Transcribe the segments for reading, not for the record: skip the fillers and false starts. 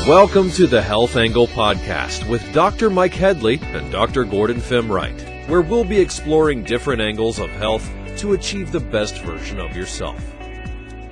Welcome to the Health Angle Podcast with Dr. Mike Headlee and Dr. Gordon Fimreite, where we'll be exploring different angles of health to achieve the best version of yourself.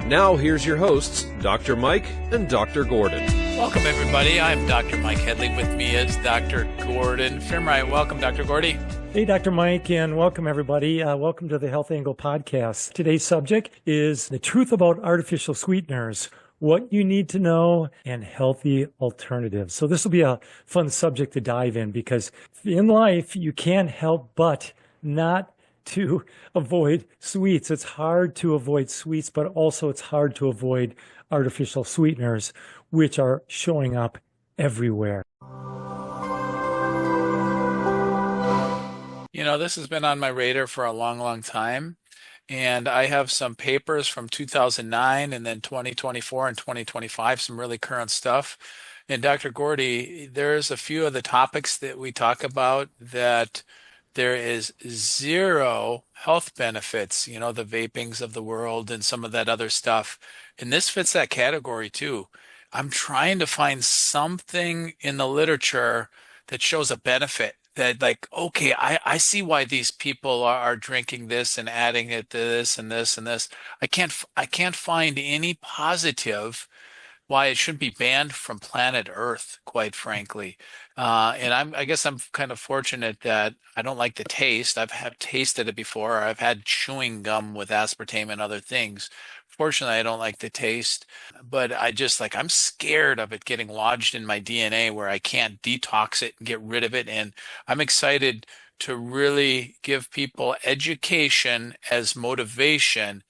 Now here's your hosts, Dr. Mike and Dr. Gordon. Welcome everybody. I'm Dr. Mike Headlee. With me is Dr. Gordon Fimreite. Welcome, Dr. Gordy. Hey, Dr. Mike, and welcome everybody. Welcome to the Health Angle Podcast. Today's subject is the truth about artificial sweeteners, what you need to know, and healthy alternatives. So this will be a fun subject to dive in because in life, you can't help but not to avoid sweets. It's hard to avoid sweets, but also it's hard to avoid artificial sweeteners, which are showing up everywhere. You know, this has been on my radar for a long time. And I have some papers from 2009 and then 2024 and 2025, some really current stuff. And Dr. Gordy, there's a few of the topics that we talk about that there is zero health benefits, you know, the vapings of the world and some of that other stuff. And this fits that category too. I'm trying to find something in the literature that shows a benefit. That like, okay, I see why these people are drinking this and adding it to this and this and this. I can't find any positive why it should be banned from planet Earth, quite frankly. And I guess I'm kind of fortunate that I don't like the taste. I've tasted it before. I've had chewing gum with aspartame and other things. Fortunately, I don't like the taste, but I'm scared of it getting lodged in my DNA where I can't detox it and get rid of it. And I'm excited to really give people education as motivation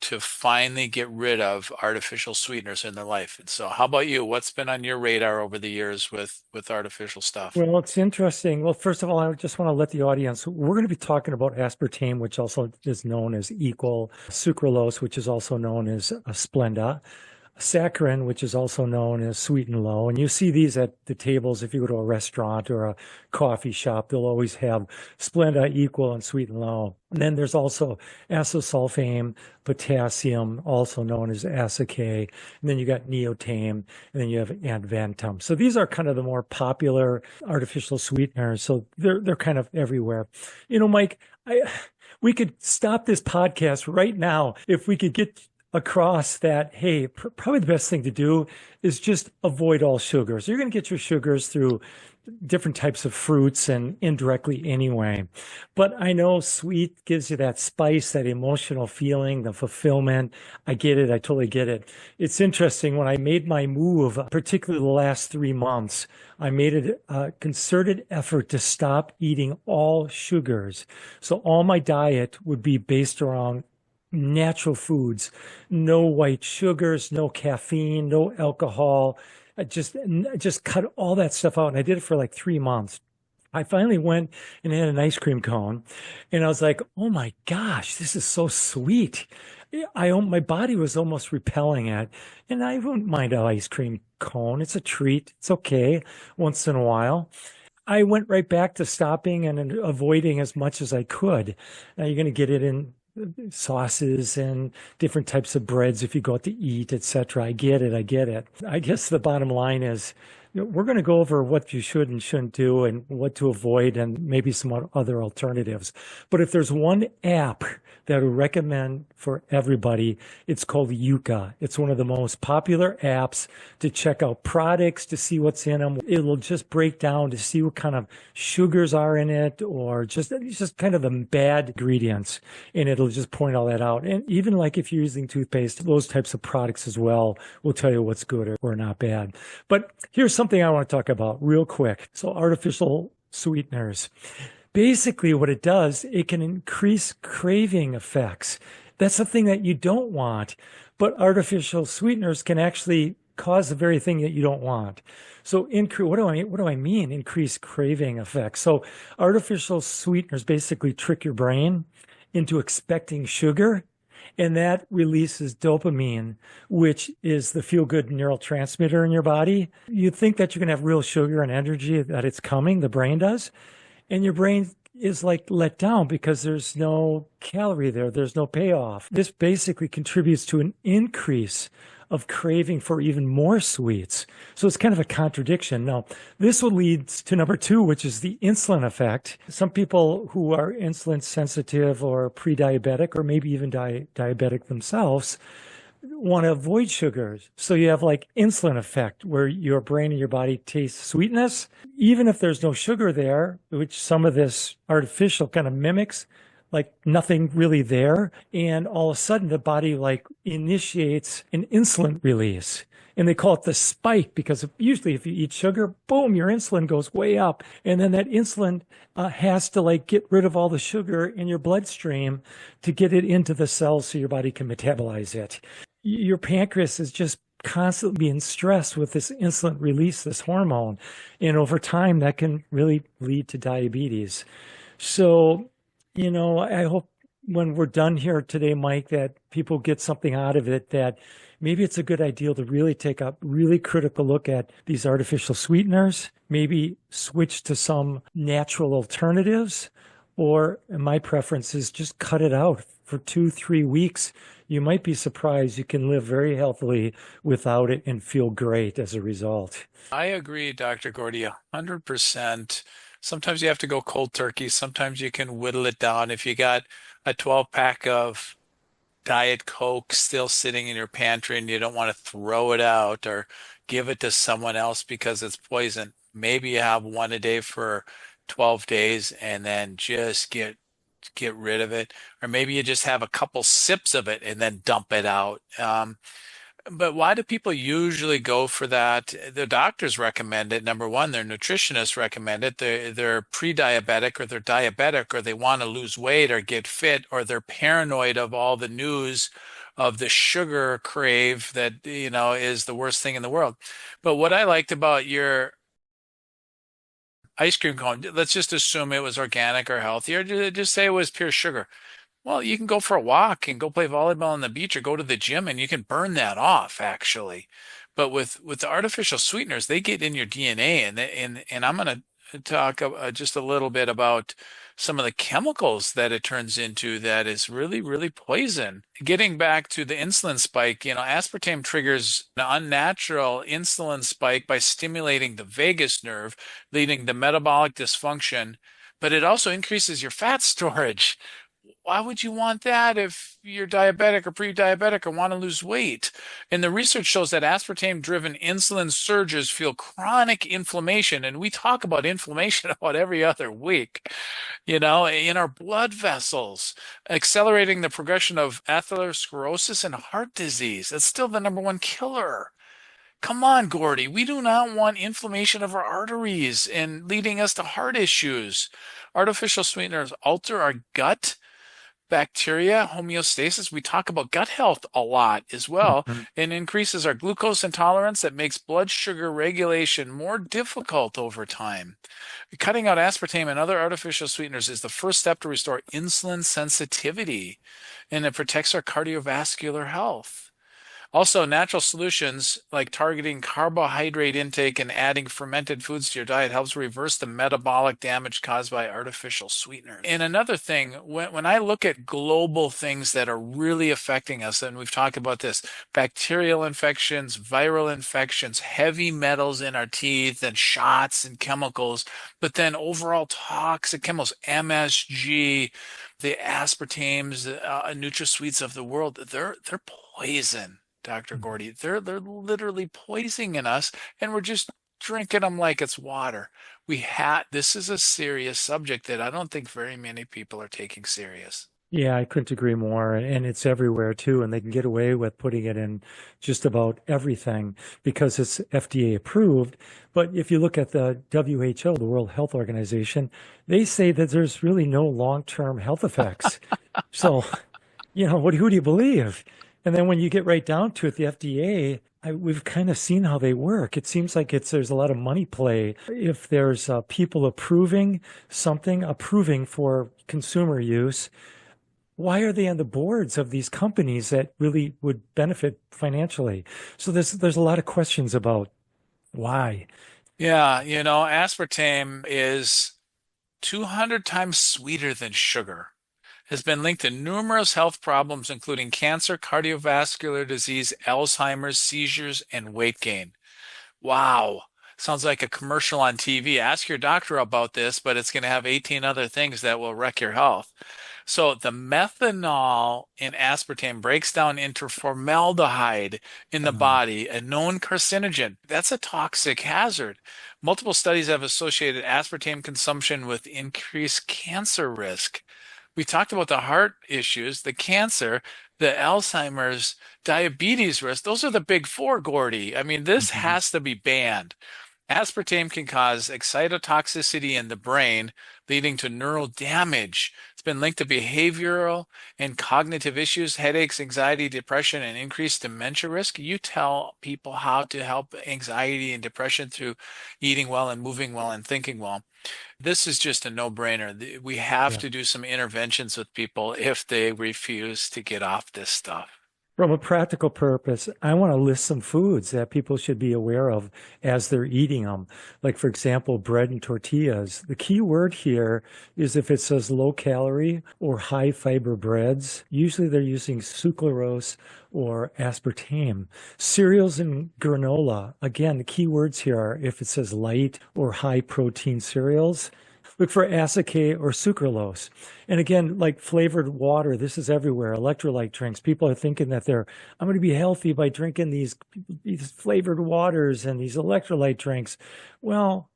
to finally get rid of artificial sweeteners in their life. And so how about you? What's been on your radar over the years with artificial stuff? Well, it's interesting. Well, first of all, I just want to let the audience, we're going to be talking about aspartame, which also is known as equal, sucralose, which is also known as Splenda, saccharin, which is also known as sweet and low. And you see these at the tables if you go to a restaurant or a coffee shop. They'll always have Splenda, equal, and sweet and low. And then there's also acesulfame, potassium, also known as acetate. And then you got neotame, and then you have adventum. So these are kind of the more popular artificial sweeteners. So they're kind of everywhere. You know, Mike, we could stop this podcast right now if we could get across that, hey, probably the best thing to do is just avoid all sugars. You're going to get your sugars through different types of fruits and indirectly anyway. But I know sweet gives you that spice, that emotional feeling, the fulfillment. I get it. I totally get it. It's interesting. When I made my move, particularly the last 3 months, I made it a concerted effort to stop eating all sugars. So all my diet would be based around natural foods, no white sugars, no caffeine, no alcohol. I just cut all that stuff out. And I did it for like 3 months. I finally went and had an ice cream cone and I was like, oh my gosh, this is so sweet. My body was almost repelling it. And I wouldn't mind an ice cream cone. It's a treat. It's okay once in a while. I went right back to stopping and avoiding as much as I could. Now you're going to get it in sauces and different types of breads if you go out to eat, etc. I get it. I guess the bottom line is we're going to go over what you should and shouldn't do and what to avoid and maybe some other alternatives. But if there's one app that I would recommend for everybody, it's called Yuka. It's one of the most popular apps to check out products, to see what's in them. It'll just break down to see what kind of sugars are in it or just kind of the bad ingredients. And it'll just point all that out. And even like if you're using toothpaste, those types of products as well will tell you what's good or not bad. But here's something I want to talk about real quick. So artificial sweeteners. Basically what it does, it can increase craving effects. That's the thing that you don't want. But artificial sweeteners can actually cause the very thing that you don't want. So what do I mean? Increase craving effects. So artificial sweeteners basically trick your brain into expecting sugar. And that releases dopamine, which is the feel-good neurotransmitter in your body. You think that you're going to have real sugar and energy, that it's coming, the brain does. And your brain is like let down because there's no calorie there. There's no payoff. This basically contributes to an increase of craving for even more sweets. So it's kind of a contradiction. Now, this will lead to number two, which is the insulin effect. Some people who are insulin sensitive or pre-diabetic or maybe even diabetic themselves want to avoid sugars. So you have like insulin effect where your brain and your body taste sweetness, even if there's no sugar there, which some of this artificial kind of mimics, like nothing really there. And all of a sudden the body like initiates an insulin release. And they call it the spike because usually if you eat sugar, boom, your insulin goes way up. And then that insulin has to like get rid of all the sugar in your bloodstream to get it into the cells so your body can metabolize it. Your pancreas is just constantly being stressed with this insulin release, this hormone. And over time, that can really lead to diabetes. So, I hope when we're done here today, Mike, that people get something out of it, that maybe it's a good idea to really take a really critical look at these artificial sweeteners, maybe switch to some natural alternatives, or my preference is just cut it out for 2-3 weeks. You might be surprised you can live very healthily without it and feel great as a result. I agree, Dr. Gordy, 100%. Sometimes you have to go cold turkey. Sometimes you can whittle it down. If you got a 12-pack of Diet Coke still sitting in your pantry and you don't want to throw it out or give it to someone else because it's poison, maybe you have one a day for 12 days and then just get rid of it. Or maybe you just have a couple sips of it and then dump it out. But why do people usually go for that? The doctors recommend it. Number one, their nutritionists recommend it. They're pre-diabetic or they're diabetic or they want to lose weight or get fit or they're paranoid of all the news of the sugar crave that, is the worst thing in the world. But what I liked about your ice cream cone, let's just assume it was organic or healthy or just say it was pure sugar. Well, you can go for a walk and go play volleyball on the beach or go to the gym and you can burn that off actually. But with the artificial sweeteners, they get in your DNA and I'm going to talk just a little bit about some of the chemicals that it turns into that is really, really poison. Getting back to the insulin spike, aspartame triggers an unnatural insulin spike by stimulating the vagus nerve, leading to metabolic dysfunction, but it also increases your fat storage. Why would you want that if you're diabetic or pre-diabetic or want to lose weight? And the research shows that aspartame-driven insulin surges fuel chronic inflammation. And we talk about inflammation about every other week, in our blood vessels, accelerating the progression of atherosclerosis and heart disease. That's still the number one killer. Come on, Gordy. We do not want inflammation of our arteries and leading us to heart issues. Artificial sweeteners alter our gut bacteria homeostasis. We talk about gut health a lot as well, and increases our glucose intolerance that makes blood sugar regulation more difficult over time. Cutting out aspartame and other artificial sweeteners is the first step to restore insulin sensitivity, and it protects our cardiovascular health. Also, natural solutions like targeting carbohydrate intake and adding fermented foods to your diet helps reverse the metabolic damage caused by artificial sweeteners. And another thing, when I look at global things that are really affecting us, and we've talked about this, bacterial infections, viral infections, heavy metals in our teeth, and shots and chemicals, but then overall toxic chemicals, MSG, the aspartames, NutraSweets of the world, they're poison. Dr. Gordy, they're literally poisoning us, and we're just drinking them like it's water. This is a serious subject that I don't think very many people are taking serious. Yeah, I couldn't agree more. And it's everywhere too. And they can get away with putting it in just about everything because it's FDA approved. But if you look at the WHO, the World Health Organization, they say that there's really no long-term health effects. So, who do you believe? And then when you get right down to it, the FDA, we've kind of seen how they work. It seems like there's a lot of money play. If there's people approving something, approving for consumer use, why are they on the boards of these companies that really would benefit financially? So there's a lot of questions about why. Yeah, aspartame is 200 times sweeter than sugar. has been linked to numerous health problems, including cancer, cardiovascular disease, Alzheimer's, seizures, and weight gain. Wow. Sounds like a commercial on TV. Ask your doctor about this, but it's going to have 18 other things that will wreck your health. So the methanol in aspartame breaks down into formaldehyde in the Um, body, a known carcinogen. That's a toxic hazard. Multiple studies have associated aspartame consumption with increased cancer risk. We talked about the heart issues, the cancer, the Alzheimer's, diabetes risk. Those are the big four, Gordy. I mean, this mhm. has to be banned. Aspartame can cause excitotoxicity in the brain, leading to neural damage. It's been linked to behavioral and cognitive issues, headaches, anxiety, depression, and increased dementia risk. You tell people how to help anxiety and depression through eating well and moving well and thinking well. This is just a no-brainer. We have Yeah. to do some interventions with people if they refuse to get off this stuff. From a practical purpose, I want to list some foods that people should be aware of as they're eating them. Like, for example, bread and tortillas. The key word here is if it says low calorie or high fiber breads, usually they're using sucralose or aspartame. Cereals and granola, again, the key words here are if it says light or high protein cereals. Look for acetate or sucralose. And again, like flavored water, this is everywhere. Electrolyte drinks. People are thinking that I'm going to be healthy by drinking these flavored waters and these electrolyte drinks. Well,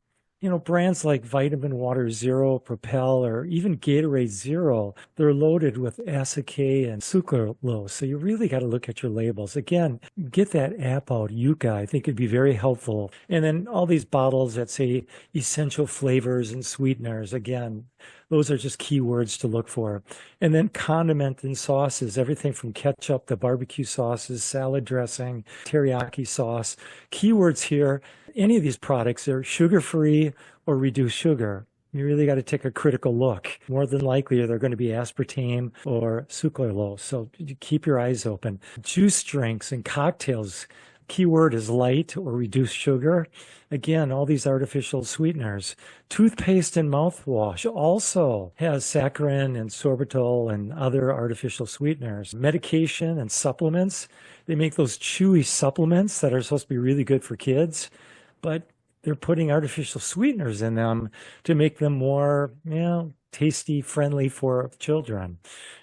brands like Vitamin Water Zero, Propel, or even Gatorade Zero, they're loaded with acetate and sucralose. So you really got to look at your labels. Again, get that app out, Yuka. I think it'd be very helpful. And then all these bottles that say essential flavors and sweeteners, again, those are just keywords to look for. And then condiment and sauces, everything from ketchup to barbecue sauces, salad dressing, teriyaki sauce. Keywords here, any of these products are sugar-free or reduced sugar. You really got to take a critical look. More than likely, they're going to be aspartame or sucralose. So keep your eyes open. Juice drinks and cocktails. Keyword is light or reduced sugar. Again, all these artificial sweeteners. Toothpaste and mouthwash also has saccharin and sorbitol and other artificial sweeteners. Medication and supplements. They make those chewy supplements that are supposed to be really good for kids, but they're putting artificial sweeteners in them to make them more, tasty, friendly for children.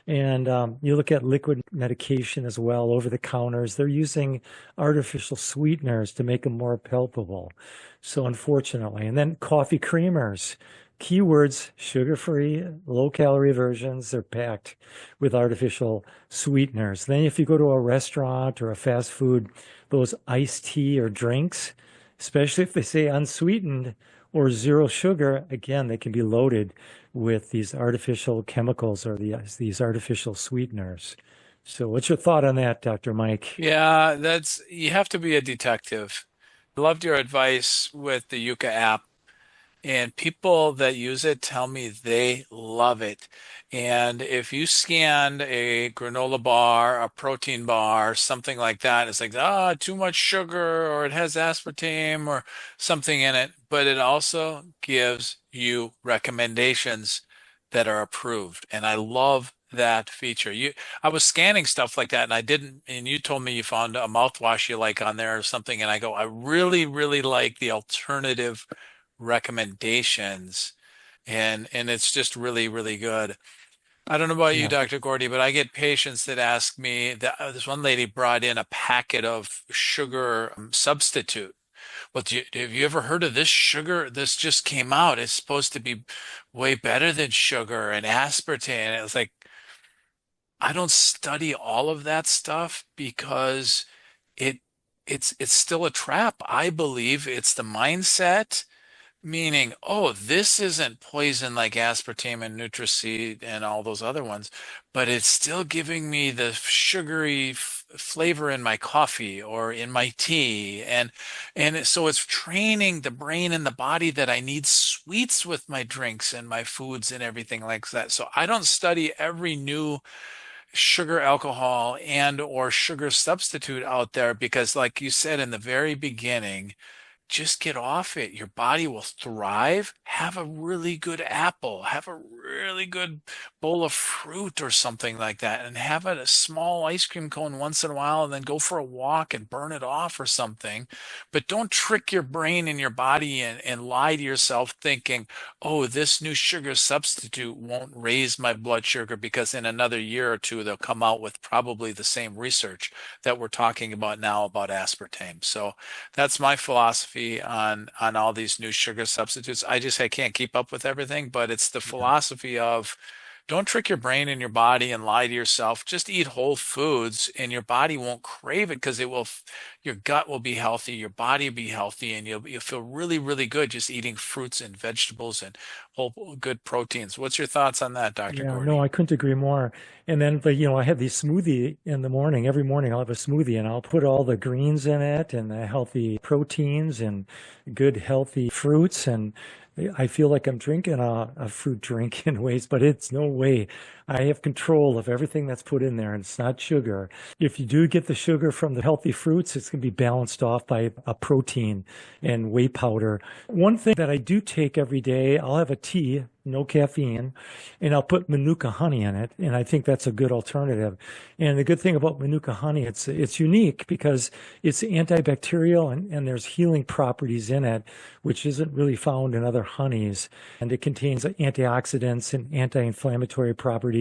And you look at liquid medication as well, over the counters, they're using artificial sweeteners to make them more palpable. So unfortunately, and then coffee creamers. Keywords, sugar-free, low-calorie versions, they're packed with artificial sweeteners. Then if you go to a restaurant or a fast food, those iced tea or drinks, especially if they say unsweetened or zero sugar, again, they can be loaded with these artificial chemicals or these artificial sweeteners. So what's your thought on that, Dr. Mike? Yeah, you have to be a detective. Loved your advice with the Yuka app. And people that use it tell me they love it. And if you scanned a granola bar, a protein bar, something like that, it's like, too much sugar, or it has aspartame or something in it. But it also gives you recommendations that are approved. And I love that feature. I was scanning stuff like that and I didn't, and you told me you found a mouthwash you like on there or something. And I go, I really, really like the alternative recommendations, and it's just really, really good. I don't know about you, Yeah. Dr. Gordy, but I get patients that ask me that this one lady brought in a packet of sugar substitute. Well, have you ever heard of this sugar? This just came out. It's supposed to be way better than sugar and aspartame. And it was like, I don't study all of that stuff because it it's still a trap. I believe it's the mindset. Meaning, oh, this isn't poison like aspartame and Nutriseed and all those other ones, but it's still giving me the sugary flavor in my coffee or in my tea, so it's training the brain and the body that I need sweets with my drinks and my foods and everything like that. So I don't study every new sugar alcohol and or sugar substitute out there because, like you said in the very beginning, just get off it. Your body will thrive. Have a really good apple. Have a really good bowl of fruit or something like that, and have a small ice cream cone once in a while, and then go for a walk and burn it off or something. But don't trick your brain and your body and lie to yourself thinking, oh, this new sugar substitute won't raise my blood sugar, because in another year or two, they'll come out with probably the same research that we're talking about now about aspartame. So that's my philosophy on all these new sugar substitutes. I can't keep up with everything, but it's the philosophy of don't trick your brain and your body and lie to yourself. Just eat whole foods and your body won't crave it, because your gut will be healthy, your body will be healthy, and you'll feel really, really good just eating fruits and vegetables and whole good proteins. What's your thoughts on that, Dr. Yeah, no, Gordy? I couldn't agree more. And then, but I have these smoothie in the morning. Every morning I'll have a smoothie and I'll put all the greens in it and the healthy proteins and good healthy fruits. And I feel like I'm drinking a fruit drink in ways, but it's no way. I have control of everything that's put in there, and it's not sugar. If you do get the sugar from the healthy fruits, it's going to be balanced off by a protein and whey powder. One thing that I do take every day, I'll have a tea, no caffeine, and I'll put Manuka honey in it, and I think that's a good alternative. And the good thing about Manuka honey, it's unique because it's antibacterial and there's healing properties in it, which isn't really found in other honeys. And it contains antioxidants and anti-inflammatory properties.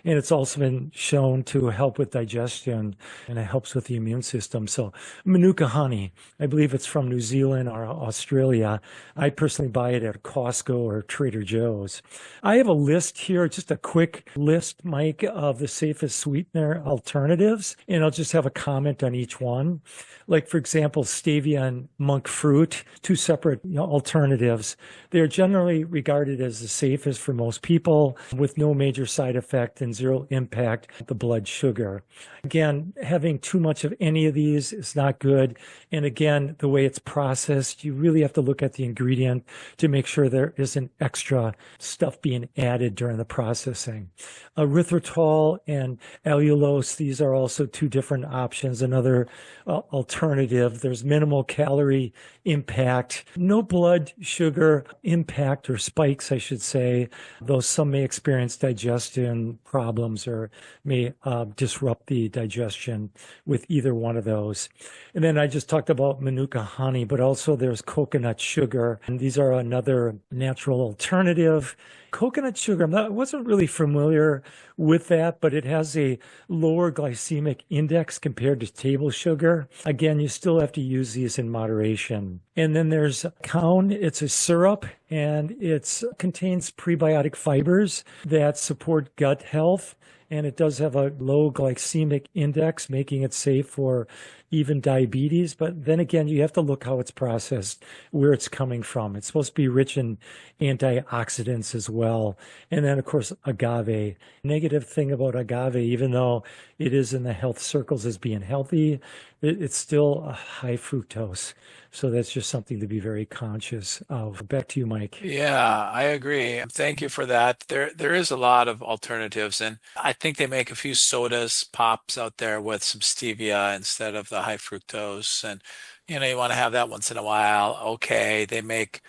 And it's also been shown to help with digestion, and it helps with the immune system. So Manuka honey, I believe it's from New Zealand or Australia. I personally buy it at Costco or Trader Joe's. I have a list here, just a quick list, Mike, of the safest sweetener alternatives, and I'll just have a comment on each one. Like, for example, stevia and monk fruit, two separate alternatives. They're generally regarded as the safest for most people, with no major side effect and zero impact on the blood sugar. Again, having too much of any of these is not good. And again, the way it's processed, you really have to look at the ingredient to make sure there isn't extra stuff being added during the processing. Erythritol and allulose, these are also two different options. Another alternative. There's minimal calorie impact, no blood sugar impact, or spikes, I should say, though some may experience digestion problems or may disrupt the digestion with either one of those. And then I just talked about Manuka honey, but also there's coconut sugar, and these are another natural alternative. Coconut sugar, I wasn't really familiar with that, but it has a lower glycemic index compared to table sugar. Again, you still have to use these in moderation. And then there's Cown. It's a syrup, and it contains prebiotic fibers that support gut health. And it does have a low glycemic index, making it safe for even diabetes. But then again, you have to look how it's processed, where it's coming from. It's supposed to be rich in antioxidants as well. And then, of course, agave. Negative thing about agave, even though it is in the health circles as being healthy, it's still a high fructose. So that's just something to be very conscious of. Back to you, Mike. Yeah, I agree. Thank you for that. There is a lot of alternatives, and I think they make a few sodas, pops out there with some stevia instead of the high fructose. And you want to have that once in a while. Okay, they make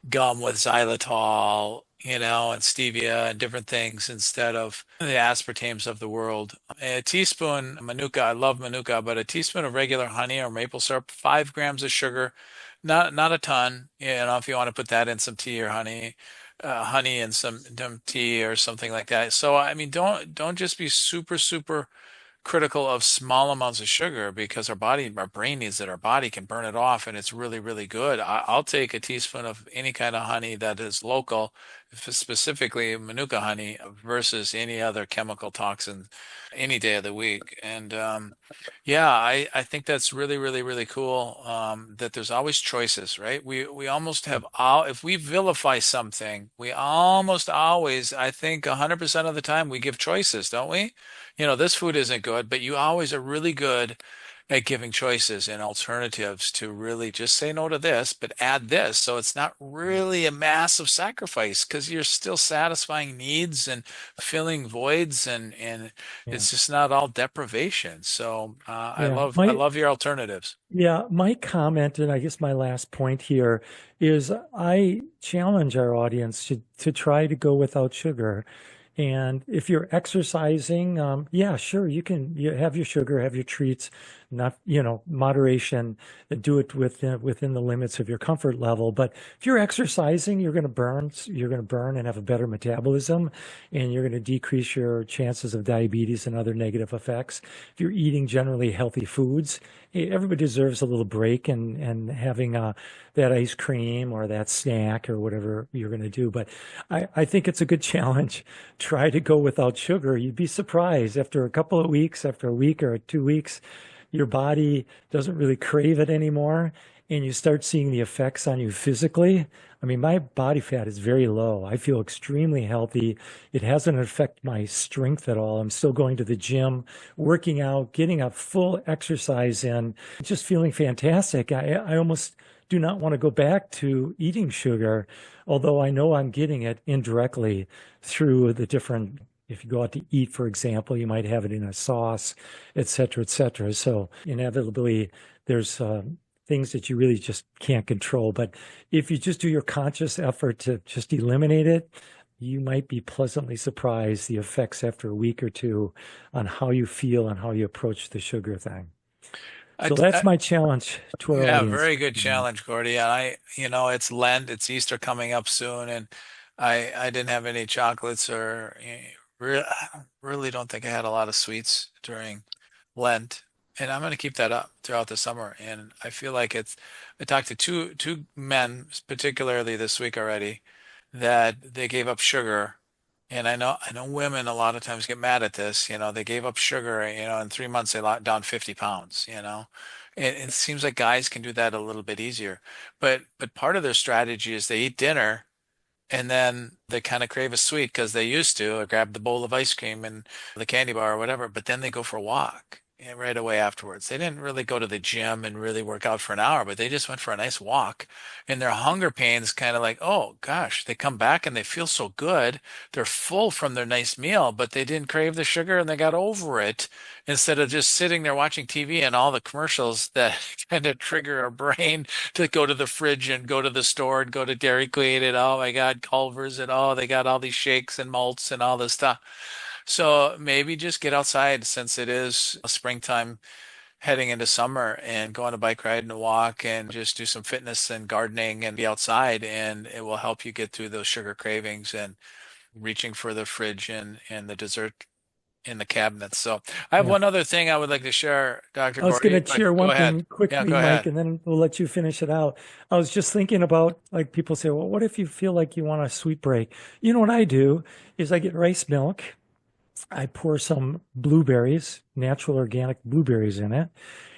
gum with xylitol, and stevia and different things instead of the aspartames of the world. A teaspoon manuka, I love manuka, but a teaspoon of regular honey or maple syrup, 5 grams of sugar, not a ton. If you want to put that in some tea or honey and some tea or something like that. So I mean, don't just be super, super critical of small amounts of sugar, because our brain needs it. Our body can burn it off, and it's really, really good. I'll take a teaspoon of any kind of honey that is local, specifically Manuka honey, versus any other chemical toxin any day of the week. And yeah, I think that's really, really, really cool, that there's always choices, right? We almost have if we vilify something, we almost always, I think 100% of the time, we give choices, don't we? This food isn't good, but you always are really good at giving choices and alternatives to really just say no to this, but add this. So it's not really a massive sacrifice because you're still satisfying needs and filling voids, and Yeah. it's just not all deprivation. So I Yeah. love I love your alternatives. Yeah, my comment, and I guess my last point here is I challenge our audience to try to go without sugar. And if you're exercising, yeah, sure, you have your sugar, have your treats, not, moderation, do it within the limits of your comfort level. But if you're exercising, you're going to burn and have a better metabolism, and you're going to decrease your chances of diabetes and other negative effects. If you're eating generally healthy foods, hey, everybody deserves a little break and having that ice cream or that snack or whatever you're going to do. But I think it's a good challenge. Try to go without sugar. You'd be surprised after a couple of weeks, after a week or 2 weeks, your body doesn't really crave it anymore. And you start seeing the effects on you physically. I mean, my body fat is very low. I feel extremely healthy. It hasn't affected my strength at all. I'm still going to the gym, working out, getting a full exercise in, just feeling fantastic. I almost do not want to go back to eating sugar, although I know I'm getting it indirectly through the different, if you go out to eat, for example, you might have it in a sauce, et cetera, et cetera. So inevitably, there's things that you really just can't control. But if you just do your conscious effort to just eliminate it, you might be pleasantly surprised the effects after a week or two on how you feel and how you approach the sugar thing. So that's my challenge to our Yeah, audience. very good challenge, Gordy. And it's Lent, it's Easter coming up soon, and I didn't have any chocolates or really don't think I had a lot of sweets during Lent, and I'm going to keep that up throughout the summer. And I feel like I talked to two men, particularly this week already, that they gave up sugar. And I know women a lot of times get mad at this. They gave up sugar, in 3 months they lost down 50 pounds. It seems like guys can do that a little bit easier. But part of their strategy is they eat dinner and then they kind of crave a sweet because they used to, or grab the bowl of ice cream and the candy bar or whatever, but then they go for a walk right away afterwards. They didn't really go to the gym and really work out for an hour, but they just went for a nice walk. And their hunger pains kind of like, oh gosh, they come back and they feel so good. They're full from their nice meal, but they didn't crave the sugar and they got over it instead of just sitting there watching TV and all the commercials that kind of trigger our brain to go to the fridge and go to the store and go to Dairy Queen and oh my God, Culver's and oh, they got all these shakes and malts and all this stuff. So maybe just get outside since it is springtime heading into summer and go on a bike ride and a walk and just do some fitness and gardening and be outside and it will help you get through those sugar cravings and reaching for the fridge and the dessert in the cabinets. So I have Yeah. one other thing I would like to share, Dr. I was going Gordy, to but share go one ahead. thing quickly, Yeah, go Mike, ahead. and then we'll let you finish it out. I was just thinking about, like, people say, well, what if you feel like you want a sweet break? You know what I do is I get rice milk. I pour some blueberries, natural organic blueberries in it.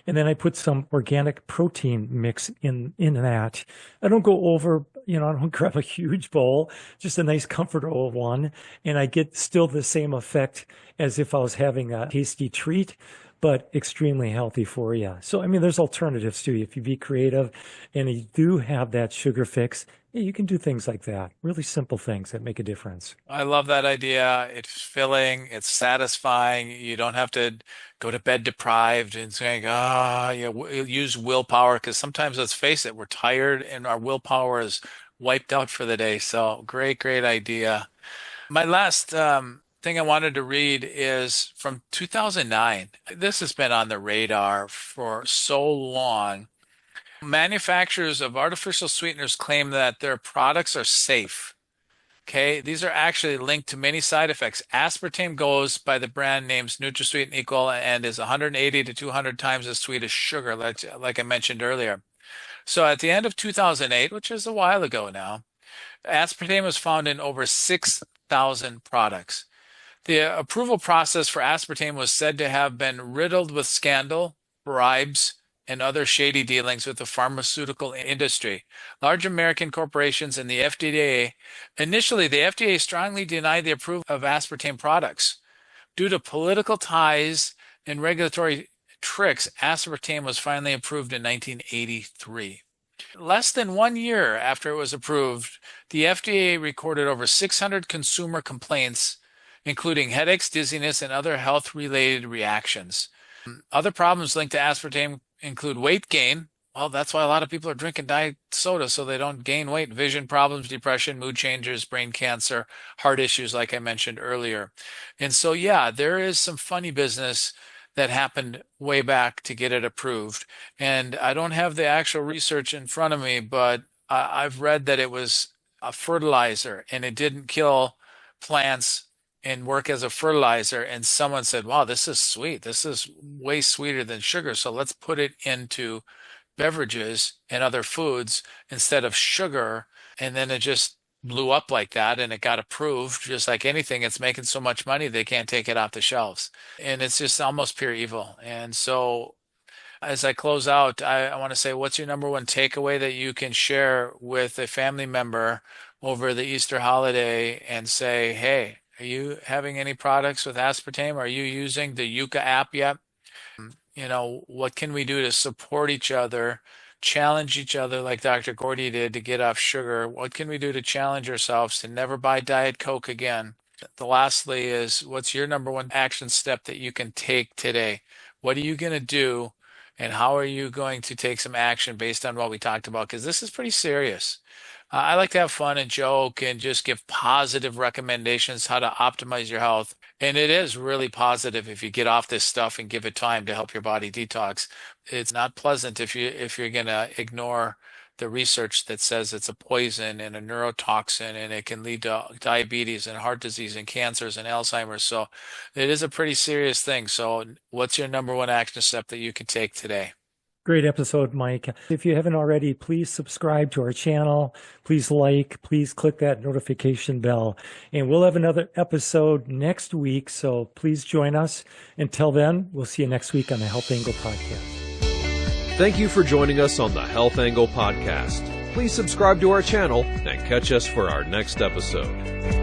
And then I put some organic protein mix in that. I don't go over, I don't grab a huge bowl, just a nice comfortable one. And I get still the same effect as if I was having a tasty treat, but extremely healthy for you. So, I mean, there's alternatives too. If you be creative and you do have that sugar fix, yeah, you can do things like that. Really simple things that make a difference. I love that idea. It's filling, it's satisfying. You don't have to go to bed deprived and saying, use willpower. Because sometimes, let's face it, we're tired and our willpower is wiped out for the day. So great, great idea. My last thing I wanted to read is from 2009. This has been on the radar for so long. Manufacturers of artificial sweeteners claim that their products are safe. Okay, these are actually linked to many side effects. Aspartame goes by the brand names NutraSweet and Equal and is 180 to 200 times as sweet as sugar, like I mentioned earlier. So at the end of 2008, which is a while ago now, aspartame was found in over 6,000 products. The approval process for aspartame was said to have been riddled with scandal, bribes, and other shady dealings with the pharmaceutical industry. Large American corporations and the FDA. Initially, the FDA strongly denied the approval of aspartame products due to political ties and regulatory tricks, aspartame was finally approved in 1983. Less than 1 year after it was approved, the FDA recorded over 600 consumer complaints, including headaches, dizziness, and other health-related reactions. Other problems linked to aspartame include weight gain. Well, that's why a lot of people are drinking diet soda, so they don't gain weight. Vision problems, depression, mood changes, brain cancer, heart issues, like I mentioned earlier. And so, yeah, there is some funny business that happened way back to get it approved. And I don't have the actual research in front of me, but I've read that it was a fertilizer and it didn't kill plants and work as a fertilizer. And someone said, wow, this is sweet. This is way sweeter than sugar. So let's put it into beverages and other foods instead of sugar. And then it just blew up like that and it got approved. Just like anything, it's making so much money they can't take it off the shelves. And it's just almost pure evil. And so as I close out, I want to say, what's your number one takeaway that you can share with a family member over the Easter holiday and say, hey, are you having any products with aspartame? Are you using the Yuka app yet? What can we do to support each other, challenge each other like Dr. Gordy did to get off sugar? What can we do to challenge ourselves to never buy Diet Coke again? The lastly is, what's your number one action step that you can take today? What are you going to do, and how are you going to take some action based on what we talked about? Because this is pretty serious. I like to have fun and joke and just give positive recommendations how to optimize your health. And it is really positive if you get off this stuff and give it time to help your body detox. It's not pleasant if you're going to ignore the research that says it's a poison and a neurotoxin and it can lead to diabetes and heart disease and cancers and Alzheimer's. So it is a pretty serious thing. So what's your number one action step that you can take today? Great episode, Mike. If you haven't already, please subscribe to our channel. Please please click that notification bell. And we'll have another episode next week, so please join us. Until then, we'll see you next week on the Health Angle Podcast. Thank you for joining us on the Health Angle Podcast. Please subscribe to our channel and catch us for our next episode.